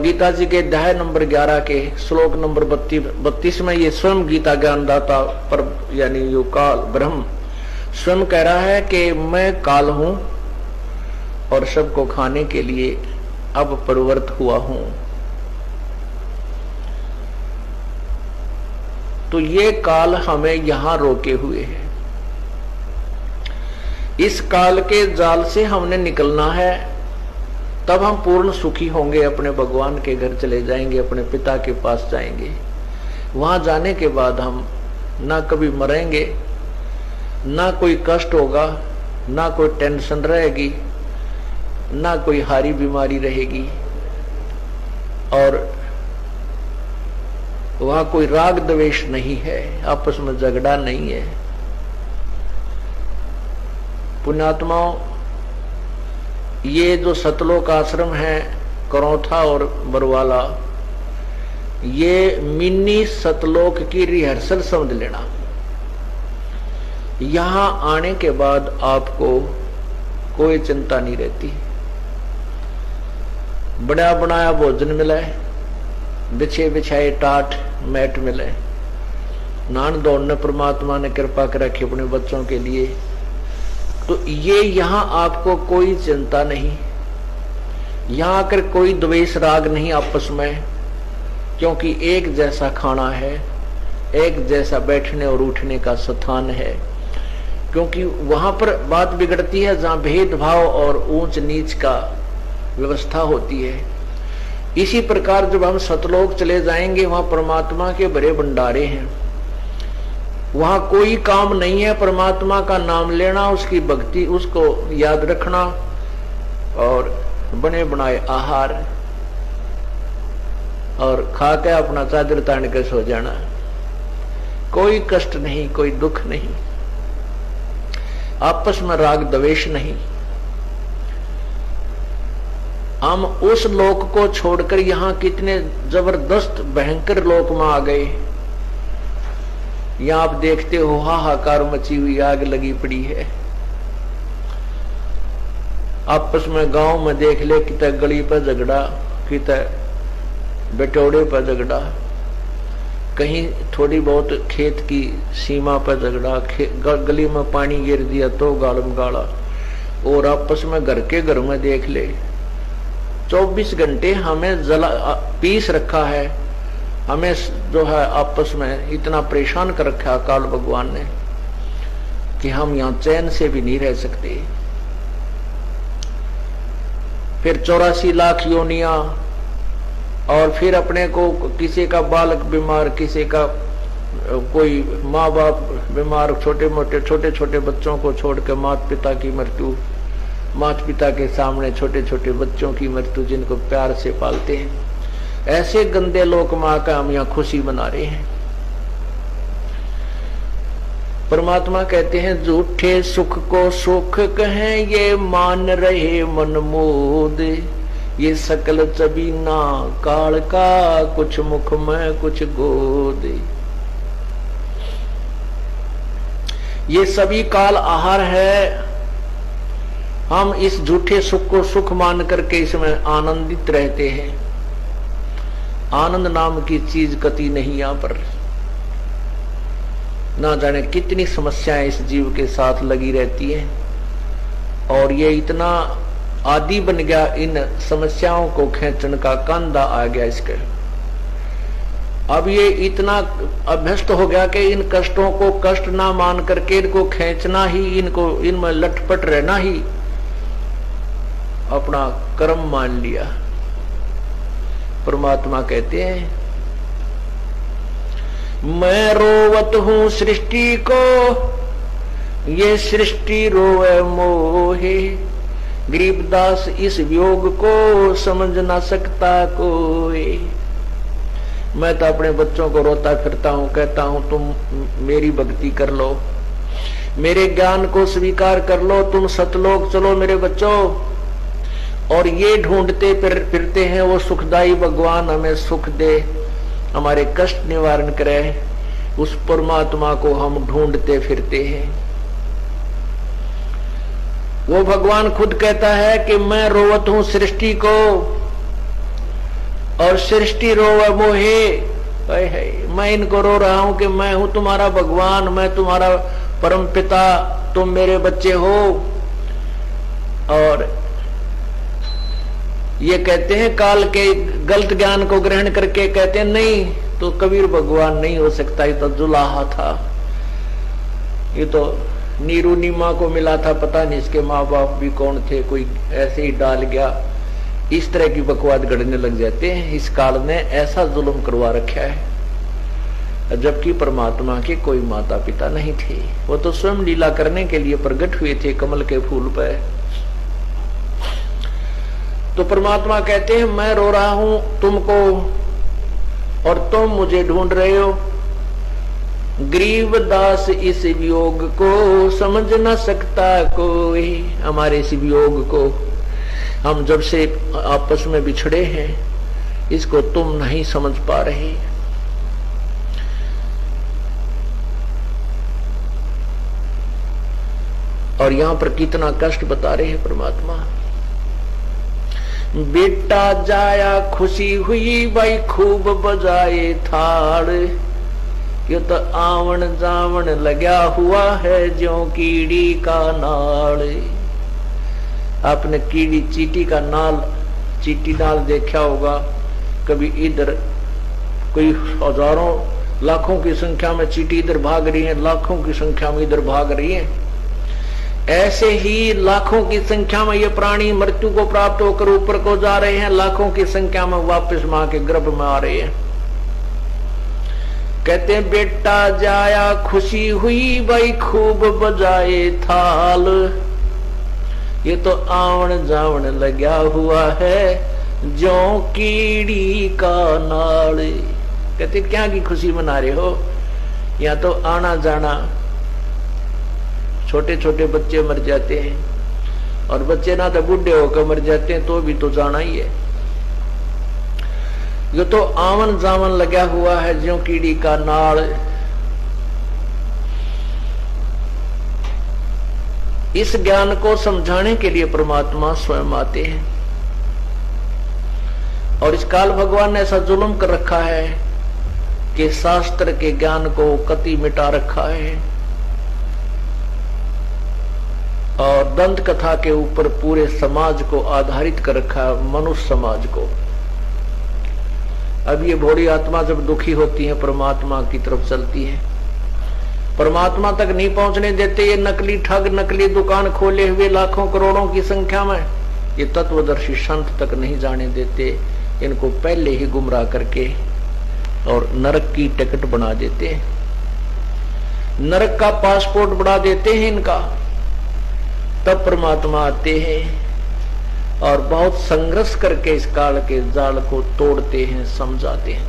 गीता जी के अध्याय नंबर 11 के श्लोक नंबर 32 में ये स्वयं गीता ज्ञानदाता पर यानी यो काल ब्रह्म स्वयं कह रहा है कि मैं काल हूं और सबको खाने के लिए अब प्रवृत्त हुआ हूं। तो ये काल हमें यहां रोके हुए है। इस काल के जाल से हमने निकलना है, तब हम पूर्ण सुखी होंगे। अपने भगवान के घर चले जाएंगे, अपने पिता के पास जाएंगे। वहां जाने के बाद हम ना कभी मरेंगे, ना कोई कष्ट होगा, ना कोई टेंशन रहेगी, ना कोई हारी बीमारी रहेगी, और वहां कोई राग द्वेष नहीं है, आपस में झगड़ा नहीं है। पुण्यात्माओं, ये जो सतलोक आश्रम है करौथा और बरवाला, ये मिनी सतलोक की रिहर्सल समझ लेना। यहां आने के बाद आपको कोई चिंता नहीं रहती। बड़ा बनाया भोजन मिले, बिछे बिछाए टाट मैट मिले, नान दौड़ने परमात्मा ने कृपा कर रखी अपने बच्चों के लिए। तो ये यहां आपको कोई चिंता नहीं, यहां आकर कोई द्वेष राग नहीं आपस में, क्योंकि एक जैसा खाना है, एक जैसा बैठने और उठने का स्थान है। क्योंकि वहां पर बात बिगड़ती है जहां भेदभाव और ऊंच नीच का व्यवस्था होती है। इसी प्रकार जब हम सतलोक चले जाएंगे, वहां परमात्मा के बड़े भंडारे हैं। वहां कोई काम नहीं है, परमात्मा का नाम लेना, उसकी भक्ति, उसको याद रखना और बने बनाए आहार, और खा के अपना चादर तान के सो जाना। कोई कष्ट नहीं, कोई दुख नहीं, आपस में राग द्वेष नहीं। हम उस लोक को छोड़कर यहां कितने जबरदस्त भयंकर लोक में आ गए। यहां आप देखते हो हाहाकार मची हुई, आग लगी पड़ी है। आपस में गांव में देख ले, कितने गली पर झगड़ा, कितने बटोड़े पर झगड़ा, कहीं थोड़ी बहुत खेत की सीमा पर झगड़ा, गली में पानी गिर दिया तो गालम गाला। और आपस में घर के घर में देख ले, 24 घंटे हमें जला पीस रखा है, हमें जो है आपस में इतना परेशान कर रखा है अकाल भगवान ने कि हम यहां चैन से भी नहीं रह सकते। फिर 84 लाख योनियां, और फिर अपने को किसी का बालक बीमार, किसी का कोई माँ बाप बीमार, छोटे छोटे बच्चों को छोड़कर माता पिता की मृत्यु, माता पिता के सामने छोटे छोटे बच्चों की मृत्यु, जिनको प्यार से पालते हैं। ऐसे गंदे लोक में आकर हम यहाँ खुशी मना रहे हैं। परमात्मा कहते हैं, झूठे सुख को सुख कहें, ये मान रहे मनमोद, ये सकल चबीना काल का, कुछ मुख में कुछ गोद। ये सभी काल आहार है। हम इस झूठे सुख को सुख मान करके इसमें आनंदित रहते हैं। आनंद नाम की चीज कति नहीं यहां पर। ना जाने कितनी समस्याएं इस जीव के साथ लगी रहती है, और ये इतना आदी बन गया, इन समस्याओं को खींचने का कांधा आ गया इसके। अब ये इतना अभ्यस्त हो गया कि इन कष्टों को कष्ट ना मान करके इनको खींचना ही, इनको इनमें लटपट रहना ही अपना कर्म मान लिया। परमात्मा कहते हैं, मैं रोवत हूं सृष्टि को, ये सृष्टि रोवे मोहे, गरीबदास इस वियोग को समझ ना सकता कोई। मैं तो अपने बच्चों को रोता फिरता हूं, कहता हूं तुम मेरी भक्ति कर लो, मेरे ज्ञान को स्वीकार कर लो, तुम सतलोक चलो मेरे बच्चों। और ये ढूंढते फिरते हैं वो सुखदाई भगवान हमें सुख दे, हमारे कष्ट निवारण करे, उस परमात्मा को हम ढूंढते फिरते हैं। वो भगवान खुद कहता है कि मैं रोवत हूं सृष्टि को, और सृष्टि रोवे मोहे, मैं इनको रो रहा हूं कि मैं हूं तुम्हारा भगवान, मैं तुम्हारा परम पिता, तुम मेरे बच्चे हो। और ये कहते हैं काल के गलत ज्ञान को ग्रहण करके कहते हैं नहीं तो कबीर भगवान नहीं हो सकता, ये तो जुलाहा था, ये तो नीरू नीमा को मिला था, पता नहीं इसके माँ बाप भी कौन थे, कोई ऐसे ही डाल गया। इस तरह की बकवाद गढ़ने लग जाते हैं। इस काल ने ऐसा जुल्म करवा रखा है, जबकि परमात्मा के कोई माता पिता नहीं थे, वो तो स्वयं लीला करने के लिए प्रकट हुए थे कमल के फूल पर। तो परमात्मा कहते हैं मैं रो रहा हूं तुमको और तुम मुझे ढूंढ रहे हो। गरीब दास इस वियोग को समझ न सकता कोई, हमारे इस वियोग को, हम जब से आपस में बिछड़े हैं इसको तुम नहीं समझ पा रहे। और यहां पर कितना कष्ट बता रहे हैं परमात्मा। बेटा जाया खुशी हुई भाई खूब बजाए थाड़, ये तो आवन जावन लगा हुआ है ज्यों कीड़ी का नाल। आपने कीड़ी चींटी का नाल, चींटी नाल देखा होगा कभी, इधर कोई हजारों लाखों की संख्या में चींटी इधर भाग रही है, लाखों की संख्या में इधर भाग रही है। ऐसे ही लाखों की संख्या में ये प्राणी मृत्यु को प्राप्त होकर ऊपर को जा रहे हैं, लाखों की संख्या में वापस मां के गर्भ में आ रहे हैं। कहते हैं बेटा जाया खुशी हुई भाई खूब बजाए थाल, ये तो आवन जावन लगा हुआ है ज्यों कीड़ी का नाल। कहते क्या की खुशी मना रहे हो, या तो आना जाना, छोटे छोटे बच्चे मर जाते हैं, और बच्चे ना तो बूढ़े होकर मर जाते हैं तो भी तो जाना ही है। ये तो आवन जावन लगा हुआ है ज्यों कीड़ी का नाल। इस ज्ञान को समझाने के लिए परमात्मा स्वयं आते हैं, और इस काल भगवान ने ऐसा जुल्म कर रखा है कि शास्त्र के ज्ञान को कति मिटा रखा है, और दंत कथा के ऊपर पूरे समाज को आधारित कर रखा है, मनुष्य समाज को। अब ये भोली आत्मा जब दुखी होती है परमात्मा की तरफ चलती है, परमात्मा तक नहीं पहुंचने देते ये नकली ठग, नकली दुकान खोले हुए लाखों करोड़ों की संख्या में, ये तत्वदर्शी संत तक नहीं जाने देते, इनको पहले ही गुमराह करके और नरक की टिकट बना देते हैं, नरक का पासपोर्ट बढ़ा देते हैं इनका। तब परमात्मा आते हैं और बहुत संघर्ष करके इस काल के जाल को तोड़ते हैं, समझाते हैं।